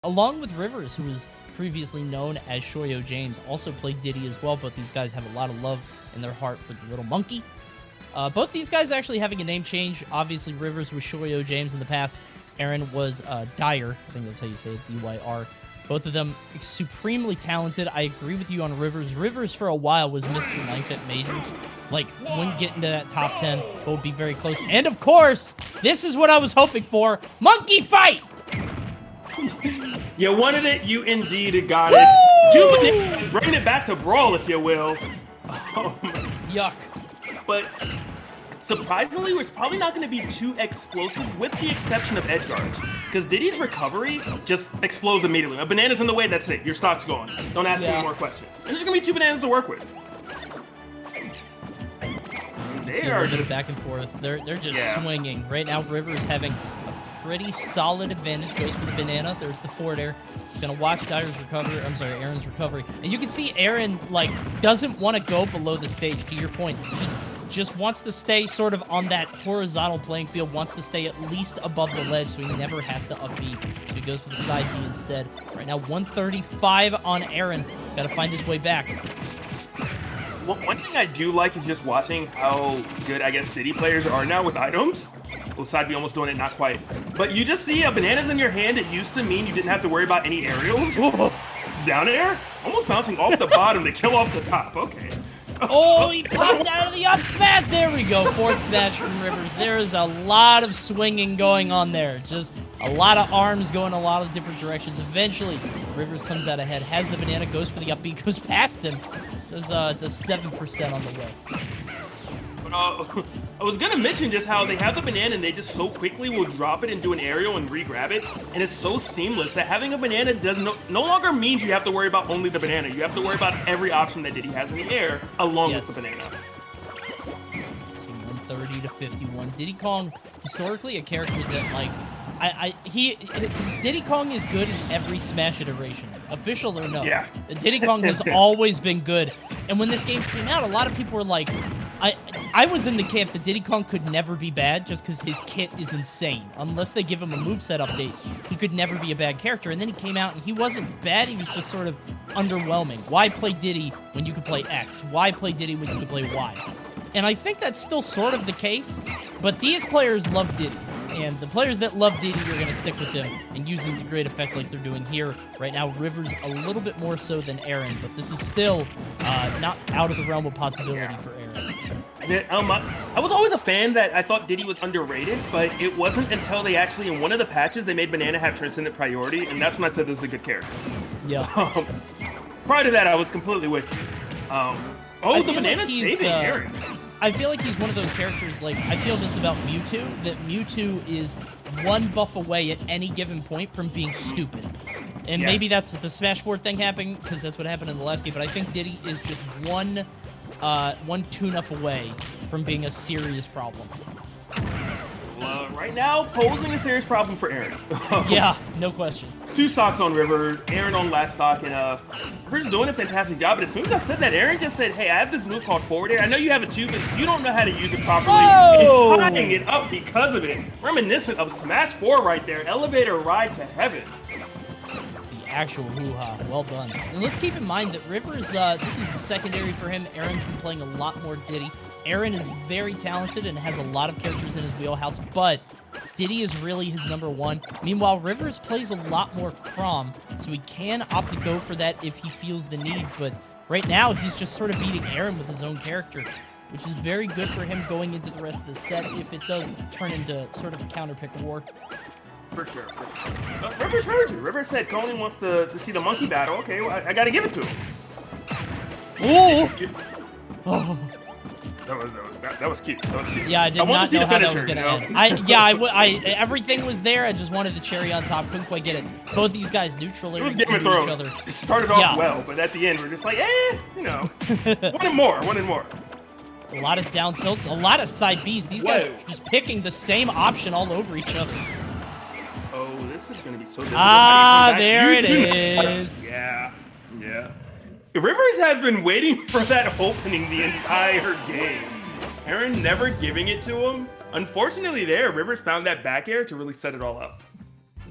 along with Rivers, who was previously known as Shoyo James, also played Diddy as well. Both these guys have a lot of love in their heart for the little monkey. Both these guys actually having a name change. Obviously, Rivers was Shoyo James in the past. Aaron was Dyer. I think that's how you say it, D-Y-R. Both of them supremely talented. I agree with you on Rivers. Rivers, for a while, was Mr. Knife at Majors. Like, wouldn't get into that top 10, but would be very close. And, of course, this is what I was hoping for. Monkey fight! You wanted it, you indeed got it. Jubilee, bringing it back to Brawl, if you will. Yuck. But surprisingly, it's probably not going to be too explosive, with the exception of edge guards. Because Diddy's recovery just explodes immediately. A banana's in the way, that's it. Your stock's gone. Don't ask any more questions. And there's going to be 2 bananas to work with. They are just back and forth. They're just swinging. Right now, Rivers having a pretty solid advantage. Goes for the banana. There's the forward air. He's going to watch Aaron's recovery. And you can see Aaron, like, doesn't want to go below the stage, to your point. He just wants to stay sort of on that horizontal playing field, wants to stay at least above the ledge so he never has to up B. So he goes for the side B instead. Right now, 135 on Aaron. He's got to find his way back. One thing I do like is just watching how good, I guess, Diddy players are now with items. Well, side B almost doing it, not quite. But you just see bananas in your hand. It used to mean you didn't have to worry about any aerials. Down air, almost bouncing off the bottom to kill off the top. Okay. Oh, he popped out of the up smash. There we go. Forward smash from Rivers. There is a lot of swinging going on there. Just a lot of arms going a lot of different directions. Eventually, Rivers comes out ahead, has the banana, goes for the up B, goes past him. Does 7% on the way. But I was going to mention just how they have the banana and they just so quickly will drop it and do an aerial and re-grab it. And it's so seamless that having a banana does no longer means you have to worry about only the banana. You have to worry about every option that Diddy has in the air along with the banana. 130 to 51. Diddy Kong, historically a character that, like, Diddy Kong is good in every Smash iteration, official or no. Yeah. Diddy Kong has always been good. And when this game came out, a lot of people were like, I was in the camp that Diddy Kong could never be bad just because his kit is insane. Unless they give him a moveset update, he could never be a bad character. And then he came out and he wasn't bad, he was just sort of underwhelming. Why play Diddy when you could play X? Why play Diddy when you could play Y? And I think that's still sort of the case, but these players love Diddy. And the players that love Diddy are going to stick with him and use him to great effect like they're doing here. Right now, Rivers a little bit more so than Aaron, but this is still not out of the realm of possibility for Aaron. I was always a fan that I thought Diddy was underrated, but it wasn't until they actually, in one of the patches, they made Banana have transcendent priority, and that's when I said this is a good character. Yeah. Prior to that, I was completely with you. The Banana's saving Aaron. I feel like he's one of those characters, like, I feel this about Mewtwo, that Mewtwo is one buff away at any given point from being stupid. And maybe that's the Smash 4 thing happening, because that's what happened in the last game, but I think Diddy is just one tune-up away from being a serious problem. Right now, posing a serious problem for Aaron. Yeah, no question. 2 stocks on River, Aaron on last stock, and River's doing a fantastic job. But as soon as I said that, Aaron just said, "Hey, I have this move called forward air. I know you have it too, but you don't know how to use it properly." Whoa! And tying it up because of it. Reminiscent of Smash 4 right there. Elevator ride to heaven. It's the actual hoo-ha. Well done. And let's keep in mind that Rivers, this is a secondary for him. Aaron's been playing a lot more Diddy. Aaron is very talented and has a lot of characters in his wheelhouse, but Diddy is really his #1. Meanwhile, Rivers plays a lot more Chrom, so he can opt to go for that if he feels the need, but right now he's just sort of beating Aaron with his own character, which is very good for him going into the rest of the set if it does turn into sort of a counter-pick war. For sure. Rivers heard you. Rivers said Coney wants to see the monkey battle. Okay, well, I gotta give it to him. Oh! That was cute. That was cute. Yeah, I did not know how that was going to end. Everything was there. I just wanted the cherry on top. Couldn't quite get it. Both these guys neutral into each other. It started off well, but at the end, we're just like, one and more. A lot of down tilts, a lot of side Bs. These guys are just picking the same option all over each other. Oh, this is going to be so difficult. There it is. Yeah. Rivers has been waiting for that opening the entire game. Aaron never giving it to him. Unfortunately Rivers found that back air to really set it all up.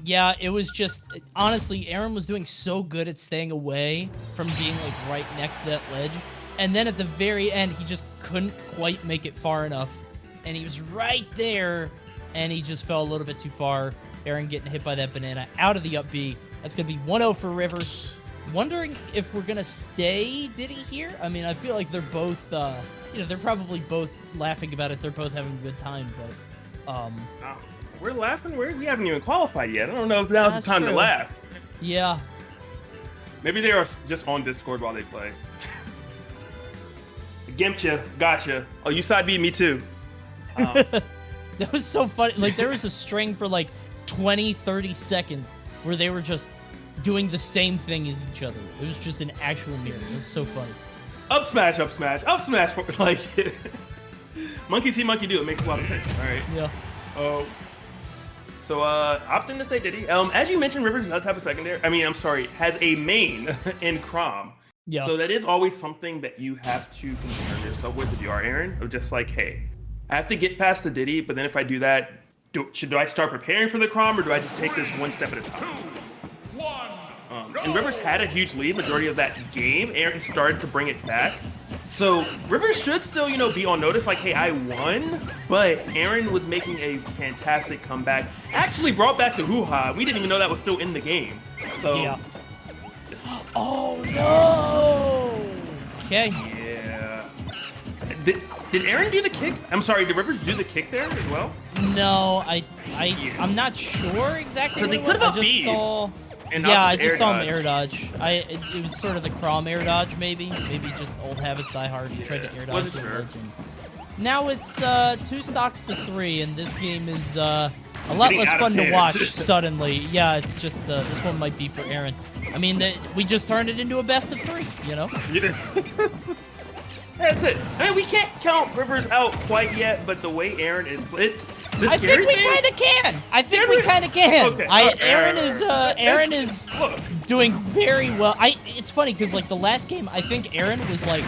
Yeah, it was just, honestly, Aaron was doing so good at staying away from being, like, right next to that ledge. And then at the very end, he just couldn't quite make it far enough. And he was right there, and he just fell a little bit too far. Aaron getting hit by that banana out of the up B. That's going to be 1-0 for Rivers. Wondering if we're going to stay Diddy here. I mean, I feel like they're both, you know, they're probably both laughing about it. They're both having a good time, but, we're laughing. We haven't even qualified yet. I don't know if now's the time to laugh. Yeah. Maybe they are just on Discord while they play. Gimpcha, gotcha. Oh, you side beat me too. That was so funny. Like, there was a string for like 20, 30 seconds where they were just doing the same thing as each other. It was just an actual mirror. It was so funny. Up smash, up smash, up smash. Like, monkey see, monkey do. It makes a lot of sense. All right. Yeah. So, opting to stay Diddy. As you mentioned, Rivers does have a secondary. I mean, I'm sorry, has a main in Crom. Yeah. So that is always something that you have to concern yourself with if you are Aaron. Of just like, hey, I have to get past the Diddy, but then if I do that, do I start preparing for the Crom, or do I just take this one step at a time? And Rivers had a huge lead majority of that game. Aaron started to bring it back. So Rivers should still, you know, be on notice like, hey, I won. But Aaron was making a fantastic comeback. Actually brought back the hoo-ha. We didn't even know that was still in the game. So. Yeah. Oh, no! Okay. Yeah. Did Aaron do the kick? I'm sorry, did Rivers do the kick there as well? No, I'm not sure exactly what they it could was. have I just beat. saw... And Yeah, I air just saw him dodge. air dodge. It was sort of the Crom air dodge, maybe. Maybe just old habits die hard. He tried to air dodge wasn't the sure. ledge. Now it's 2 stocks to 3, and this game is a lot Getting less out of fun to hand. watch suddenly. Yeah, it's just this one might be for Aaron. I mean, we just turned it into a best of 3, you know? That's it. I mean, we can't count Rivers out quite yet, but the way Aaron is split, I think we kind of can. I think we kind of can. Okay. Aaron is doing very well. It's funny because like the last game, I think Aaron was like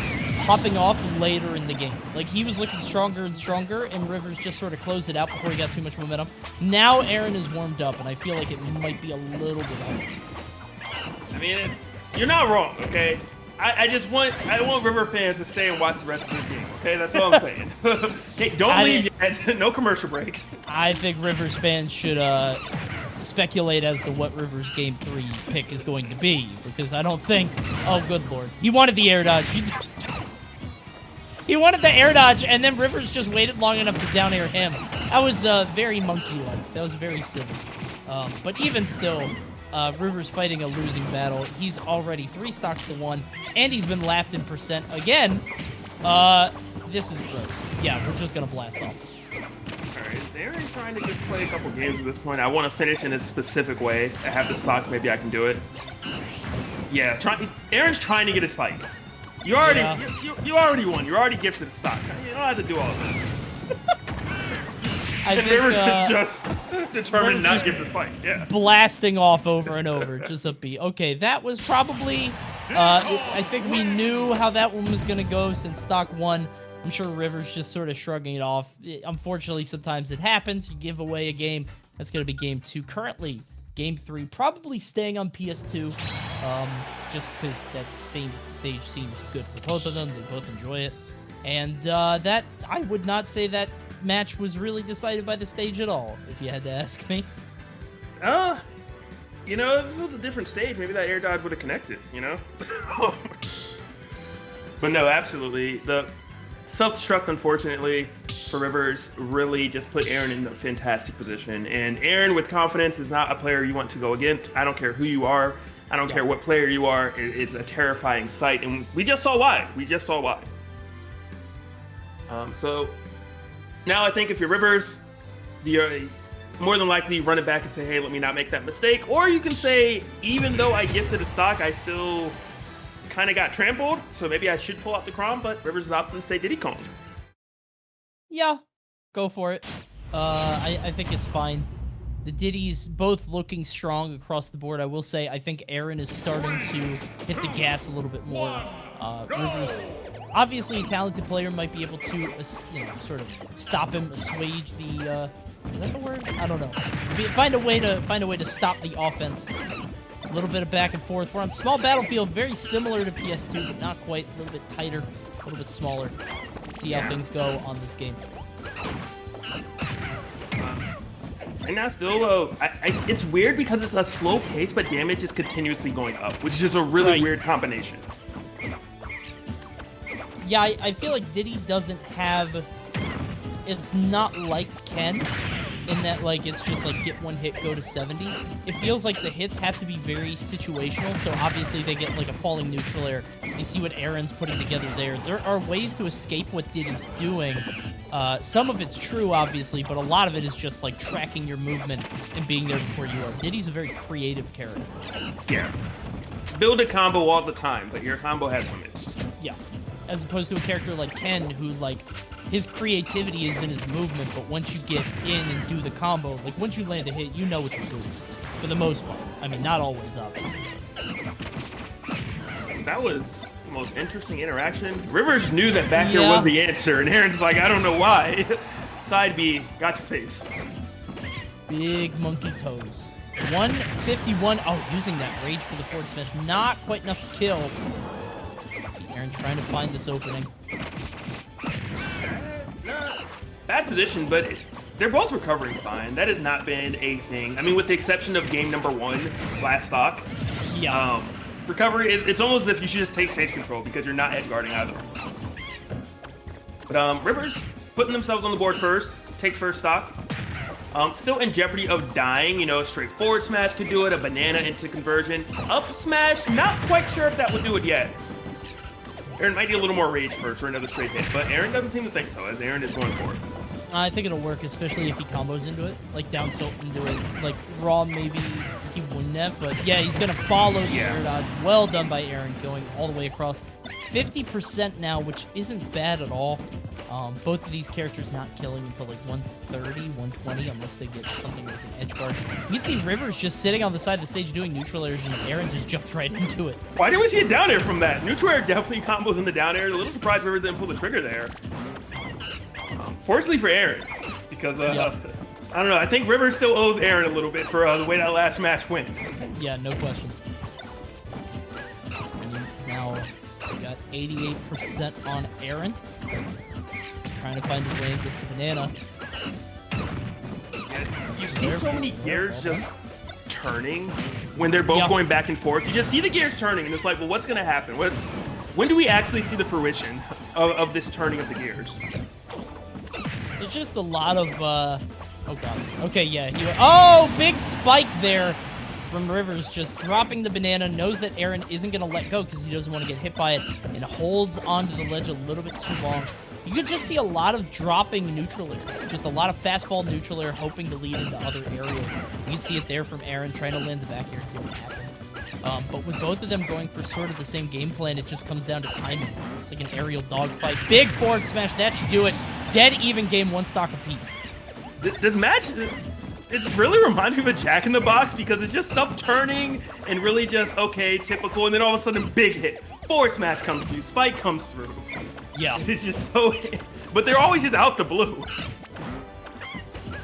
popping off later in the game. Like he was looking stronger and stronger, and Rivers just sort of closed it out before he got too much momentum. Now Aaron is warmed up, and I feel like it might be a little bit harder. I mean, you're not wrong, okay? I want River fans to stay and watch the rest of the game, okay? That's all I'm saying. Hey, don't leave yet. No commercial break. I think Rivers fans should speculate as to what Rivers Game 3 pick is going to be, because I don't think... Oh, good lord. He wanted the air dodge. He wanted the air dodge, and then Rivers just waited long enough to down air him. That was very monkey-like. That was very silly. But even still... Rivers fighting a losing battle. He's already 3 stocks to 1, and he's been lapped in percent again. This is great. Yeah, we're just gonna blast off. Alright, is Aaron trying to just play a couple games at this point? I want to finish in a specific way. I have the stock, maybe I can do it. Yeah, Aaron's trying to get his fight. You already, you already won. You're already gifted a stock. You don't have to do all of this. I think, Rivers is just determined not to give this fight. Yeah. Blasting off over and over, just a beat. Okay, that was probably... I think we knew how that one was going to go since stock 1. I'm sure Rivers just sort of shrugging it off. Unfortunately, sometimes it happens. You give away a game. That's going to be game 2. Currently, game 3 probably staying on PS2, just because that stage seems good for both of them. They both enjoy it. And that, I would not say that match was really decided by the stage at all, if you had to ask me. You know, if it was a different stage, maybe that air dodge would have connected, you know? But no, absolutely. The self-destruct, unfortunately, for Rivers really just put Aaron in a fantastic position. And Aaron, with confidence, is not a player you want to go against. I don't care who you are. I don't care what player you are. It's a terrifying sight. And we just saw why. So now I think if you're Rivers, you're more than likely run it back and say, hey, let me not make that mistake. Or you can say, even though I gifted a stock, I still kind of got trampled. So maybe I should pull out the Crom, but Rivers is opting to stay Diddy Kong. Yeah, go for it. I think it's fine. The Diddy's both looking strong across the board. I will say, I think Aaron is starting to hit the gas a little bit more. Rivers, obviously a talented player, might be able to, sort of stop him, assuage Is that the word? I don't know. Find a way to stop the offense. A little bit of back and forth. We're on small battlefield, very similar to PS2, but not quite. A little bit tighter, a little bit smaller. Let's see how things go on this game. And now still, it's weird because it's a slow pace, but damage is continuously going up, which is just a really weird combination. Yeah, I feel like Diddy doesn't have... It's not like Ken, in that, like, it's just, like, get one hit, go to 70. It feels like the hits have to be very situational, so obviously they get, like, a falling neutral air. You see what Aaron's putting together there. There are ways to escape what Diddy's doing. Some of it's true, obviously, but a lot of it is just, like, tracking your movement and being there before you are. Diddy's a very creative character. Yeah. Build a combo all the time, but your combo has limits. Yeah. As opposed to a character like Ken, who, like, his creativity is in his movement, but once you get in and do the combo, like, once you land a hit, you know what you're doing. For the most part. I mean, not always, obviously. That was the most interesting interaction. Rivers knew that back here was the answer, and Aaron's like, I don't know why. Side B, got your face. Big monkey toes. 151. Oh, using that rage for the forward smash. Not quite enough to kill. Let's see, Aaron trying to find this opening. Bad position, but they're both recovering fine. That has not been a thing. I mean, with the exception of game number 1, last stock. Yeah. Recovery, it's almost as if you should just take stage control because you're not edge guarding either. But Rivers putting themselves on the board first, takes first stock. Still in jeopardy of dying. You know, straight forward smash could do it, a banana into conversion. Up smash, not quite sure if that would do it yet. Aaron might need a little more rage first for another straight hit, but Aaron doesn't seem to think so, as Aaron is going for it. I think it'll work, especially if he combos into it, like down tilt into it. Like raw, maybe he wouldn't have, but yeah, he's gonna follow the air dodge. Well done by Aaron, going all the way across. 50% now, which isn't bad at all. Both of these characters not killing until like 130, 120, unless they get something like an edge guard. You can see Rivers just sitting on the side of the stage doing neutral airs, and Aaron just jumped right into it. Why didn't we see a down air from that? Neutral air definitely combos in the down air. A little surprised Rivers didn't pull the trigger there. Fortunately for Aaron, because I don't know. I think Rivers still owes Aaron a little bit for the way that last match went. Yeah, no question. And now we got 88% on Aaron. He's trying to find his way and gets the banana. Yeah, you see so many gears just turning when they're both going back and forth. You just see the gears turning, and it's like, well, what's going to happen? When do we actually see the fruition of this turning of the gears? There's just a lot of, oh god. Okay, yeah. Oh, big spike there from Rivers, just dropping the banana, knows that Aaron isn't going to let go because he doesn't want to get hit by it, and holds onto the ledge a little bit too long. You could just see a lot of dropping neutral airs, just a lot of fastball neutral air, hoping to lead into other areas. You can see it there from Aaron, trying to land the back air. It didn't happen. But with both of them going for sort of the same game plan, it just comes down to timing. It's like an aerial dogfight. Big forward smash, that should do it. Dead even game, 1 stock apiece. This match, it really reminds me of a Jack in the Box because it's just stuff turning and really just, okay, typical, and then all of a sudden, big hit. Forward smash comes through, spike comes through. Yeah. It's just so, but they're always just out the blue.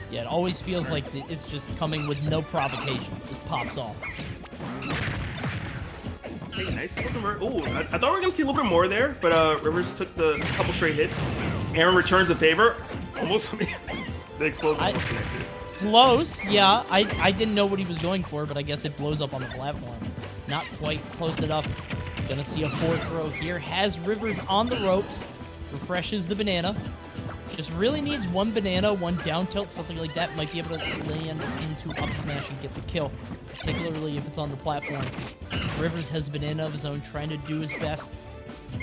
Yeah, it always feels like it's just coming with no provocation. It pops off. Okay, nice. Ooh, I thought we were going to see a little bit more there, but Rivers took the couple straight hits. Aaron returns a favor. Almost, the explosion almost connected. Close, yeah. I didn't know what he was going for, but I guess it blows up on the platform. Not quite close enough. Gonna see a forward throw here. Has Rivers on the ropes. Refreshes the banana. Just really needs 1 banana, 1 down tilt, something like that. Might be able to land into up smash and get the kill, particularly if it's on the platform. Rivers has a banana of his own, trying to do his best. A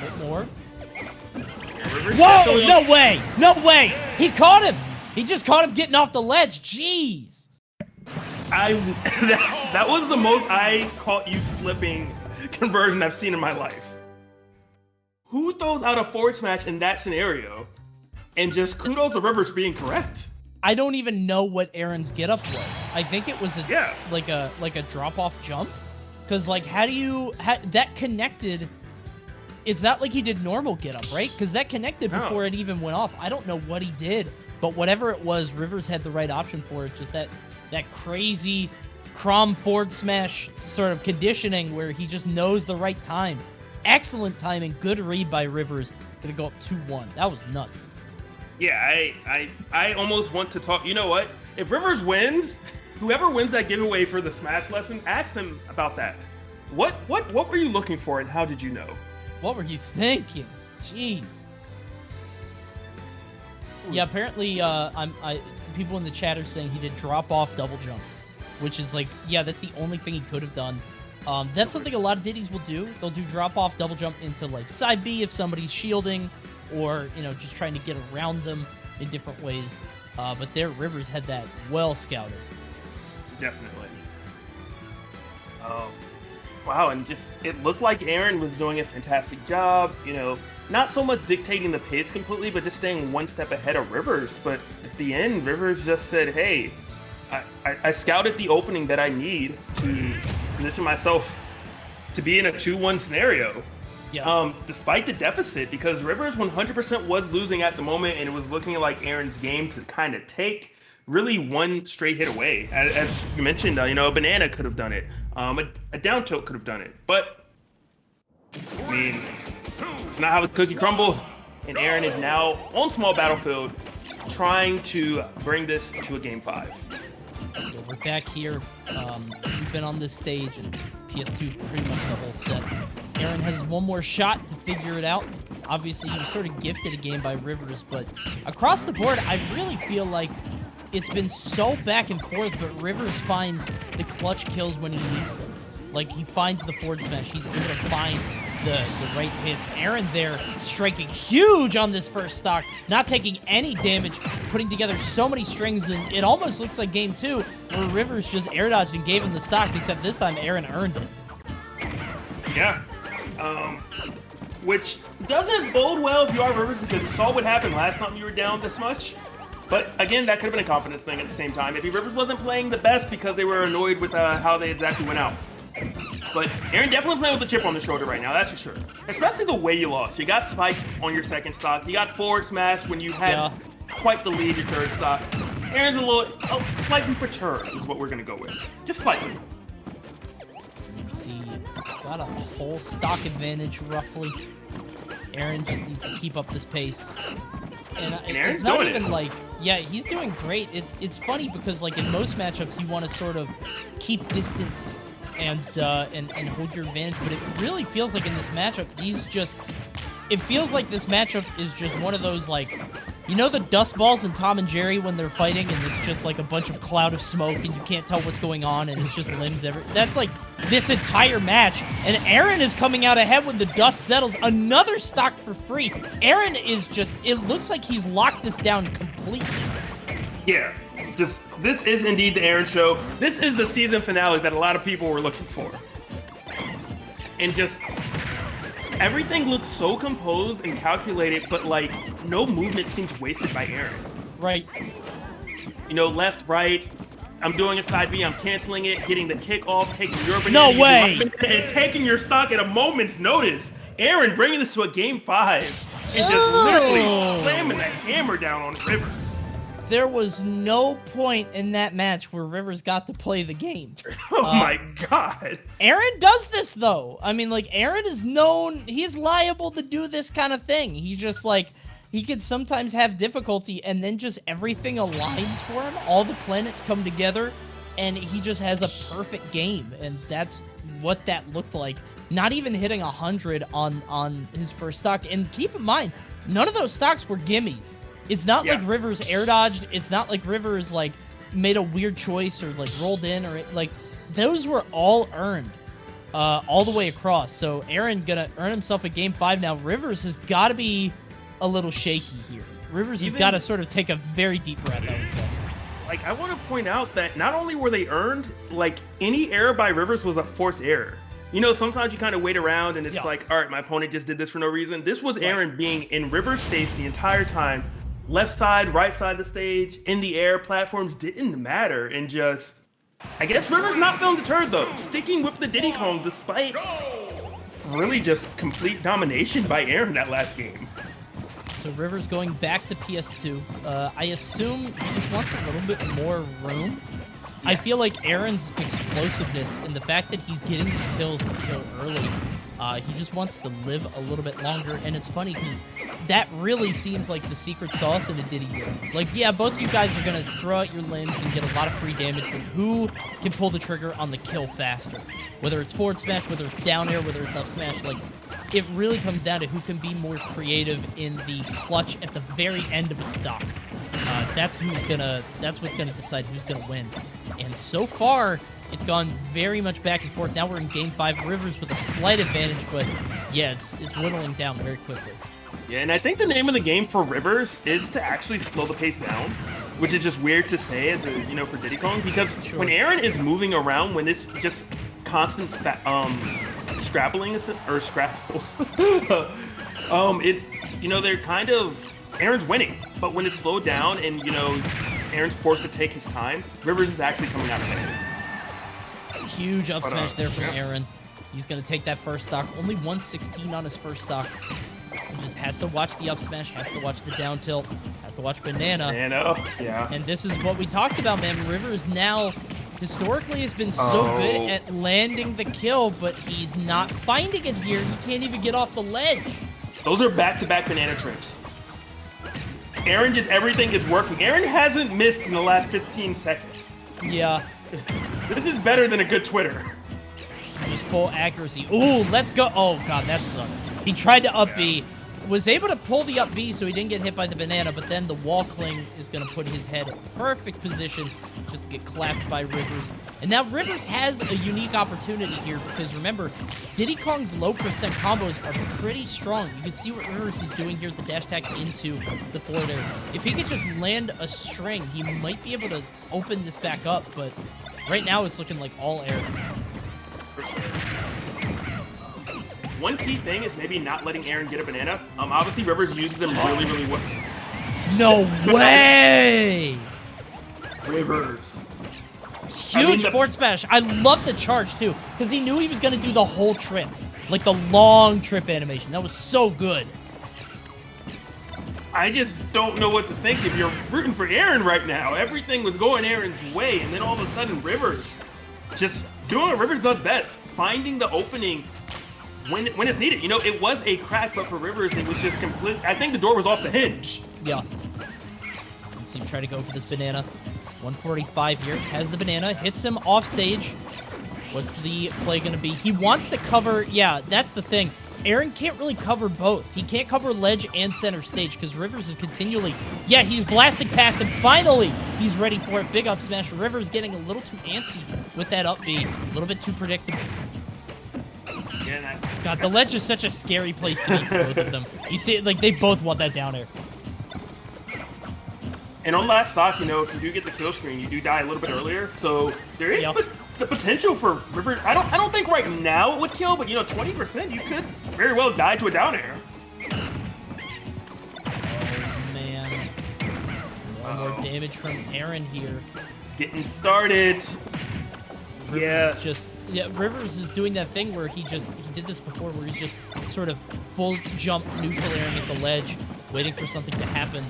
bit more. Whoa! No way! No way! He caught him! He just caught him getting off the ledge. Jeez! That was the most I caught you slipping conversion I've seen in my life. Who throws out a forward smash in that scenario? And just kudos to Rivers being correct. I don't even know what Aaron's get up was. I think it was like a drop off jump. Cause like how do you that connected it's not like he did normal get up, right? Because that connected before it even went off. I don't know what he did, but whatever it was, Rivers had the right option for it. Just that crazy Crom forward smash sort of conditioning where he just knows the right time. Excellent timing, good read by Rivers. Gonna go up 2-1. That was nuts. Yeah, I almost want to talk. You know what? If Rivers wins, whoever wins that giveaway for the Smash lesson, ask them about that. What were you looking for, and how did you know? What were you thinking? Jeez. Yeah, apparently, people in the chat are saying he did drop off double jump, which is like, yeah, that's the only thing he could have done. That's something a lot of Diddies will do. They'll do drop off double jump into like side B if somebody's shielding, or just trying to get around them in different ways. But there, Rivers had that well scouted. Definitely. Wow, and just it looked like Aaron was doing a fantastic job. Not so much dictating the pace completely, but just staying one step ahead of Rivers. But at the end, Rivers just said, "Hey, I scouted the opening that I need to position myself to be in a 2-1 scenario." Yeah. Despite the deficit, because Rivers 100% was losing at the moment, and it was looking like Aaron's game to kind of take really one straight hit away. As you mentioned, a banana could have done it. A down tilt could have done it. But, I mean, it's not how the cookie crumbled. And Aaron is now on small battlefield trying to bring this to a game 5. Yeah, we're back here. We've been on this stage, and PS2 pretty much the whole set. Aaron has one more shot to figure it out. Obviously, he was sort of gifted a game by Rivers, but across the board, I really feel like it's been so back and forth, but Rivers finds the clutch kills when he needs them. Like, he finds the forward smash. He's able to find the right hits. Aaron there striking huge on this first stock, not taking any damage, putting together so many strings, and it almost looks like game 2, where Rivers just air dodged and gave him the stock, except this time Aaron earned it. Yeah. Which doesn't bode well if you are Rivers, because you saw what happened last time you were down this much. But again, that could have been a confidence thing at the same time. If Rivers wasn't playing the best because they were annoyed with how they exactly went out. But Aaron definitely playing with a chip on the shoulder right now, that's for sure. Especially the way you lost. You got spiked on your second stock. You got forward smash when you had quite the lead your third stock. Aaron's slightly perturbed is what we're going to go with. Just slightly. Let's see, got a whole stock advantage roughly. Aaron just needs to keep up this pace. And Aaron's it's not doing even it. like, yeah, he's doing great. It's funny because like in most matchups you want to sort of keep distance and hold your advantage, but it really feels like in this matchup it feels like this matchup is just one of those, like, the dust balls in Tom and Jerry when they're fighting and it's just like a bunch of cloud of smoke and you can't tell what's going on and it's just limbs that's like this entire match, and Aaron is coming out ahead when the dust settles. Another stock for free. Aaron is just, it looks like he's locked this down completely. Yeah, this is indeed the Aaron show. This is the season finale that a lot of people were looking for. And just everything looks so composed and calculated, but like no movement seems wasted by Aaron. Right. Left, right. I'm doing a side B. I'm canceling it, getting the kick off, taking your banana, No way! and taking your stock at a moment's notice. Aaron bringing this to a game 5 and just literally slamming the hammer down on Rivers. There was no point in that match where Rivers got to play the game. Oh my God. Aaron does this, though. I mean, like, Aaron is known, he's liable to do this kind of thing. He just, like, he could sometimes have difficulty, and then just everything aligns for him. All the planets come together, and he just has a perfect game, and that's what that looked like. Not even hitting 100 on his first stock. And keep in mind, none of those stocks were gimmies. It's not like Rivers air dodged. It's not like Rivers like made a weird choice or like rolled in or like those were all earned all the way across. So Aaron gonna earn himself a game 5 now. Rivers has got to be a little shaky here. Rivers has got to sort of take a very deep breath, I would say. Like, I want to point out that not only were they earned, like any error by Rivers was a forced error. Sometimes you kind of wait around and it's like, all right, my opponent just did this for no reason. This was Aaron being in Rivers' space the entire time. Left side, right side of the stage, in the air, platforms didn't matter. And just, I guess Rivers not feeling deterred though. Sticking with the Diddy Kong despite really just complete domination by Aaron that last game. So Rivers going back to PS2. I assume he just wants a little bit more room. I feel like Aaron's explosiveness and the fact that he's getting these kills to kill early, he just wants to live a little bit longer. And it's funny because that really seems like the secret sauce in a Diddy game. Like, yeah, both of you guys are going to throw out your limbs and get a lot of free damage, but who can pull the trigger on the kill faster? Whether it's forward smash, whether it's down air, whether it's up smash, like, it really comes down to who can be more creative in the clutch at the very end of a stock. That's what's gonna decide who's gonna win. And so far, it's gone very much back and forth. Now we're in Game 5. Rivers with a slight advantage, but yeah, it's whittling down very quickly. Yeah, and I think the name of the game for Rivers is to actually slow the pace down, which is just weird to say as a, for Diddy Kong, because when Aaron is moving around, when this just constant scrappling or scrapples, they're kind of, Aaron's winning, but when it's slowed down and, Aaron's forced to take his time, Rivers is actually coming out ahead. Huge up smash there from Aaron. He's going to take that first stock. Only 116 on his first stock. He just has to watch the up smash, has to watch the down tilt, has to watch Banana. Yeah. And this is what we talked about, man. Rivers now historically has been so good at landing the kill, but he's not finding it here. He can't even get off the ledge. Those are back-to-back banana trips. Aaron everything is working. Aaron hasn't missed in the last 15 seconds. Yeah. This is better than a good Twitter. Just full accuracy. Ooh, let's go. Oh, God, that sucks. He tried to up B. Was able to pull the up B so he didn't get hit by the banana, but then the wall cling is going to put his head in perfect position just to get clapped by Rivers. And now Rivers has a unique opportunity here because remember, Diddy Kong's low percent combos are pretty strong. You can see what Rivers is doing here with the dash attack into the forward air. If he could just land a string, he might be able to open this back up, but right now it's looking like all air. For sure. One key thing is maybe not letting Aaron get a banana. Obviously, Rivers uses them really, really well. No way! Rivers. Huge forward smash. I love the charge, too, because he knew he was going to do the whole trip. Like the long trip animation. That was so good. I just don't know what to think if you're rooting for Aaron right now. Everything was going Aaron's way, and then all of a sudden, Rivers just doing what Rivers does best. Finding the opening when it's needed. It was a crack, but for Rivers, it was just complete. I think the door was off the hinge. Yeah. Let's see him try to go for this banana. 145 here. Has the banana. Hits him off stage. What's the play going to be? He wants to cover. Yeah, that's the thing. Aaron can't really cover both. He can't cover ledge and center stage because Rivers is continually... Yeah, he's blasting past him. Finally, he's ready for it. Big up smash. Rivers getting a little too antsy with that up B. A little bit too predictable. God, the ledge is such a scary place to be for both of them. You see it, like, they both want that down air. And on last stock, if you do get the kill screen, you do die a little bit earlier. So there is the potential for Rivers. I don't think right now it would kill, but 20% you could very well die to a down air. Oh man, more damage from Aaron here. It's getting started. Rivers is doing that thing where he did this before, where he's just sort of full jump neutral airing at the ledge, waiting for something to happen.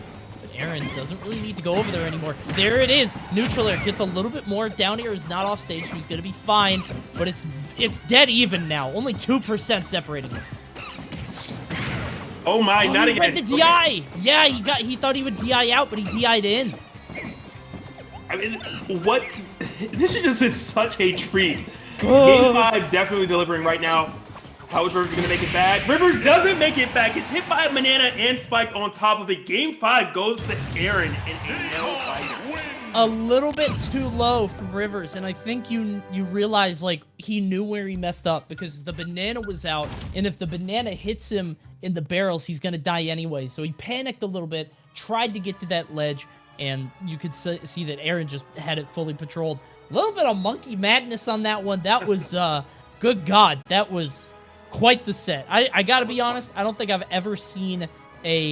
Aaron doesn't really need to go over there anymore. There it is. Neutral air gets a little bit more. Down air is not off stage, so he's going to be fine. But it's dead even now. Only 2% separating them. Oh my, not he again. read the DI. Okay. Yeah, he thought he would DI out, but he DI'd in. I mean, what? This has just been such a treat. Game 5 definitely delivering right now. How is Rivers going to make it back? Rivers doesn't make it back. It's hit by a banana and spiked on top of it. Game 5 goes to Aaron in a nail biter. A little bit too low from Rivers, and I think you realize, like, he knew where he messed up because the banana was out, and if the banana hits him in the barrels, he's going to die anyway. So he panicked a little bit, tried to get to that ledge, and you could see that Aaron just had it fully patrolled. A little bit of monkey madness on that one. That was, good God, that was quite the set. I gotta be honest, I don't think I've ever seen a